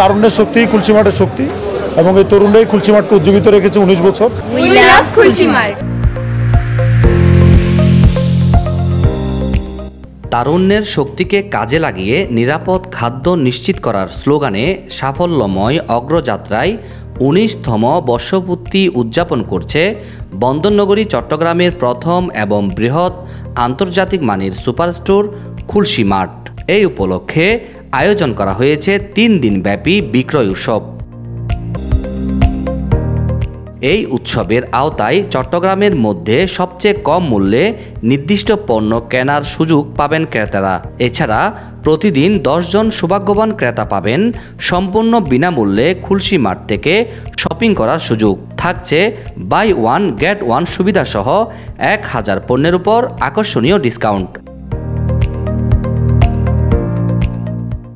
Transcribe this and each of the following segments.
তারুণ্যের শক্তি খুলশী মাঠের শক্তি এবং এই তরুণরাই খুলশী মাঠকে উজ্জীবিত রেখেছে 19 বছর। We love খুলশী মাঠ। তারুণ্যের শক্তিকে কাজে লাগিয়ে নিরাপদ খাদ্য নিশ্চিত করার স্লোগানে সাফল্যময় অগ্রযাত্রায় 19তম বর্ষপূর্তি উদযাপন করছে বন্দরনগরী চট্টগ্রামের প্রথম এবং বৃহৎ আন্তর্জাতিক মানের সুপারস্টোর খুলশী মাঠ। এই উপলক্ষে আয়োজন করা হয়েছে 3 দিনব্যাপী বিক্রয় উৎসব। এই উৎসবের আওতায় চট্টগ্রামের মধ্যে সবচেয়ে কম মূল্যে নির্দিষ্ট পণ্য কেনার সুযোগ পাবেন ক্রেতারা। এছাড়া প্রতিদিন 10 জন সৌভাগ্যবান ক্রেতা পাবেন সম্পূর্ণ বিনামূল্যে খুলশী মাঠ থেকে শপিং করার সুযোগ। থাকছে বাই ওয়ান গেট ওয়ান সুবিধাসহ 1000 পণ্যের উপর আকর্ষণীয় ডিসকাউন্ট।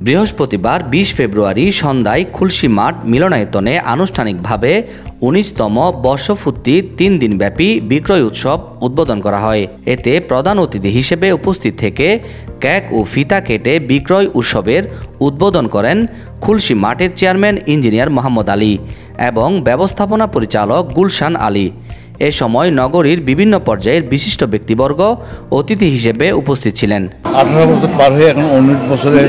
বৃহস্পতিবার 20 ফেব্রুয়ারি সন্ধ্যায় খুলশী মাঠ মিলনায়তনে আনুষ্ঠানিকভাবে 19তম বর্ষপূর্তি 3 দিনব্যাপী বিক্রয় উৎসব উদ্বোধন করা হয়। এতে প্রধান অতিথি হিসেবে উপস্থিত থেকে কেক ও ফিতা কেটে বিক্রয় উৎসবের উদ্বোধন করেন খুলশী মাঠের চেয়ারম্যান ইঞ্জিনিয়ার মোহাম্মদ আলী এবং ব্যবস্থাপনা পরিচালক গুলশান আলী। এ সময় নগরীর বিভিন্ন পর্যায়ের বিশিষ্ট ব্যক্তিবর্গ অতিথি হিসেবে উপস্থিত ছিলেন। 18 বছর পার হয়ে এখন 19 বছরে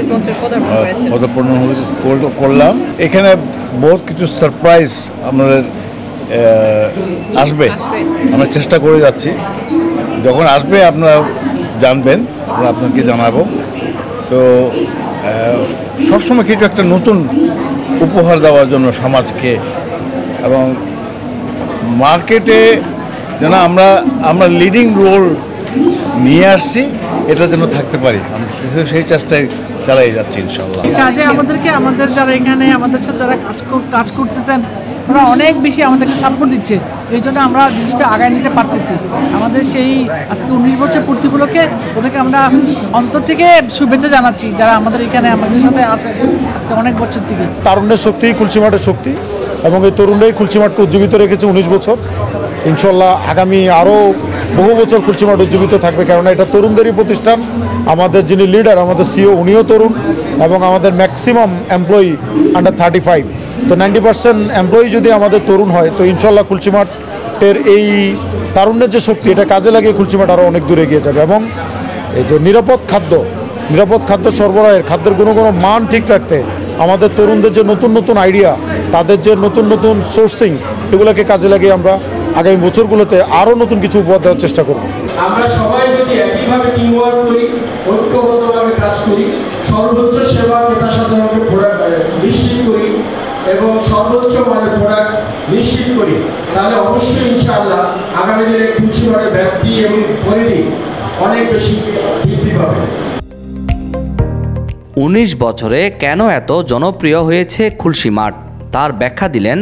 পদার্পণ করলাম। এখানে বহুত কিছু সারপ্রাইজ আমাদের আসবে, আমরা চেষ্টা করে যাচ্ছি। যখন আসবে আপনারা জানবেন, আমরা আপনাকে জানাবো। তো সবসময় কিছু একটা নতুন উপহার দেওয়ার জন্য সমাজকে এবং মার্কেটে যেন আমরা লিডিং রোল নিয়ে আসছি, এটা যেন থাকতে পারি, আমরা সেই চেষ্টায় চালিয়ে যাচ্ছি ইনশাল্লাহ। কাজে আমাদের যারা এখানে আমাদের সাথে যারা কাজ করতেছেন ওরা অনেক বেশি আমাদেরকে সাপোর্ট দিচ্ছে, এই জন্য আমরা জিনিসটা আগায় নিতে পারতেছি। আমাদের সেই আজকে 19 বছর পূর্তি উপলক্ষে ওদেরকে আমরা অন্তর থেকে শুভেচ্ছা জানাচ্ছি, যারা আমাদের এখানে আমাদের সাথে আছেন আজকে অনেক বছর থেকে। তারুণ্যের শক্তি খুলশী মাঠের শক্তি এবং এই তরুণরাই খুলশী মাঠকে উজ্জীবিত রেখেছে 19 বছর। ইনশাল্লাহ আগামী আরও বহু বছর খুলশী মাঠ উজ্জীবিত থাকবে, কেননা এটা তরুণদেরই প্রতিষ্ঠান। আমাদের যিনি লিডার, আমাদের সিও, উনিও তরুণ এবং আমাদের ম্যাক্সিমাম এমপ্লয়ি আন্ডার 35। তো 90% এমপ্লয়ি যদি আমাদের তরুণ হয়, তো ইনশাল্লাহ খুলশী মাঠের এই তারুণ্যের যে শক্তি, এটা কাজে লাগিয়ে খুলশী মাঠ আরও অনেক দূরে এগিয়ে যাবে। এবং এই যে নিরাপদ খাদ্য সরবরাহের, খাদ্যের গুণগত মান ঠিক রাখতে আমাদের তরুণদের যে নতুন নতুন আইডিয়া, তাদের যে নতুন নতুন সোর্সিং, এগুলোকে কাজে লাগিয়ে আমরা আগামী বছরগুলোতে আরও নতুন কিছু উপহার দেওয়ার চেষ্টা করব। আমরা সবাই যদি একইভাবে টিমওয়ার্ক করি, ঐক্যবদ্ধভাবে কাজ করি, সর্বোচ্চ সেবা ক্রেতাসাধারণকে নিশ্চিত করি এবং সর্বোচ্চ মানের প্রোডাক্ট নিশ্চিত করি, তাহলে অবশ্যই ইনশাআল্লাহ আগামী দিনে খুলশী মাঠের ব্যাপ্তি এবং পরিধি অনেক বেশি বৃদ্ধি পাবে। 19 বছরে কেন এত জনপ্রিয় হয়েছে খুলশী মাঠ, তার ব্যাখ্যা দিলেন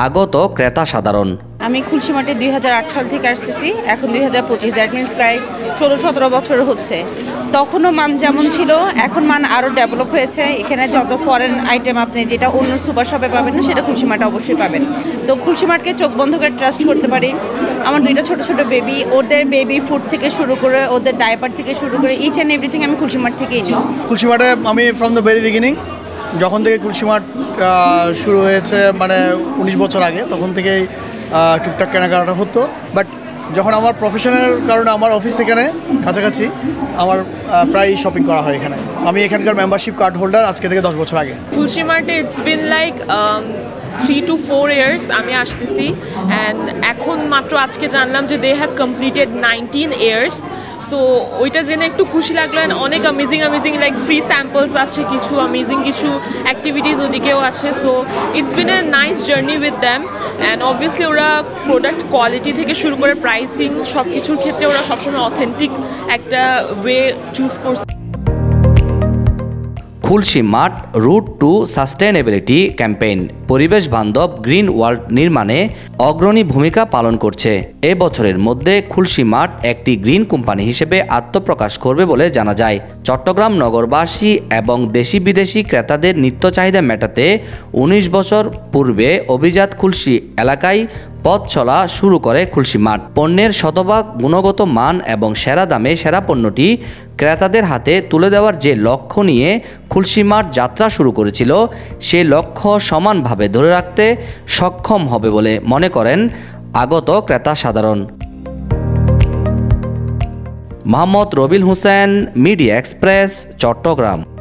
আগত ক্রেতা সাধারণ। আমি খুলশী মাঠে 2008 সাল থেকে আসতেছি, এখন 2025, দ্যাট মিনস প্রায় 16-17 বছর হচ্ছে। তখনও মান যেমন ছিল, এখন মান আরও ডেভেলপ হয়েছে। এখানে যত ফরেন আইটেম আপনি যেটা অন্য সুপার শপে পাবেন না, সেটা খুলশী মাঠে অবশ্যই পাবেন। তো খুলশী মাঠকে চোখ বন্ধ করে ট্রাস্ট করতে পারি। আমার 2টা ছোট ছোট বেবি, ওদের বেবি ফুড থেকে শুরু করে ওদের ডাইপার থেকে শুরু করে ইচ অ্যান্ড এভরিথিং আমি খুলশী মাঠ থেকেই নিই। খুলশী মাঠে আমি ফ্রম দ্য ভেরি বিগিনিং, যখন থেকে খুলশী মাঠ শুরু হয়েছে, মানে 19 বছর আগে, তখন থেকেই টুকটাক কেনাকাটা হতো। বাট যখন আমার প্রফেশনের কারণে আমার অফিস এখানে কাছাকাছি, আমার প্রায় শপিং করা হয় এখানে। আমি এখানকার মেম্বারশিপ কার্ড হোল্ডার আজকে থেকে 10 বছর আগে। খুলশী মার্টে it's been like 3 to 4 years আমি আসতেছি, অ্যান্ড এখন মাত্র আজকে জানলাম যে they have completed 19 years। So ওইটা জেনে একটু খুশি লাগলো। অ্যান্ড অনেক অ্যামেজিং লাইক ফ্রি স্যাম্পলস আছে, কিছু অ্যামেজিং কিছু অ্যাক্টিভিটিস ওদিকেও আছে। So it's been a nice journey with them. And obviously ওরা প্রোডাক্ট কোয়ালিটি থেকে শুরু করে প্রাইসিং সব কিছুর ক্ষেত্রে ওরা সবসময় অথেন্টিক একটা ওয়ে চুজ করছে। খুলশী মাঠ রুট টু সাস্টেনেবিলিটি ক্যাম্পেইন পরিবেশ বান্ধব গ্রিন ওয়ার্ল্ড নির্মাণে অগ্রণী ভূমিকা পালন করছে। এ বছরের মধ্যে খুলশী মাঠ একটি গ্রিন কোম্পানি হিসেবে আত্মপ্রকাশ করবে বলে জানা যায়। চট্টগ্রাম নগরবাসী এবং দেশি বিদেশি ক্রেতাদের নিত্য চাহিদা মেটাতে 19 বছর পূর্বে অভিজাত খুলশী এলাকায় পথ চলা শুরু করে খুলশী মাঠ। পণ্যের শতভাগ গুণগত মান এবং সেরা দামে সেরা পণ্যটি ক্রেতাদের হাতে তুলে দেওয়ার যে লক্ষ্য নিয়ে খুলশী মাঠ যাত্রা শুরু করেছিল সে লক্ষ্য সমানভাবে ধরে রাখতে সক্ষম হবে বলে মনে করেন আগত ক্রেতা সাধারণ। মোহাম্মদ রবিল হোসেন, মিডিয়া এক্সপ্রেস, চট্টগ্রাম।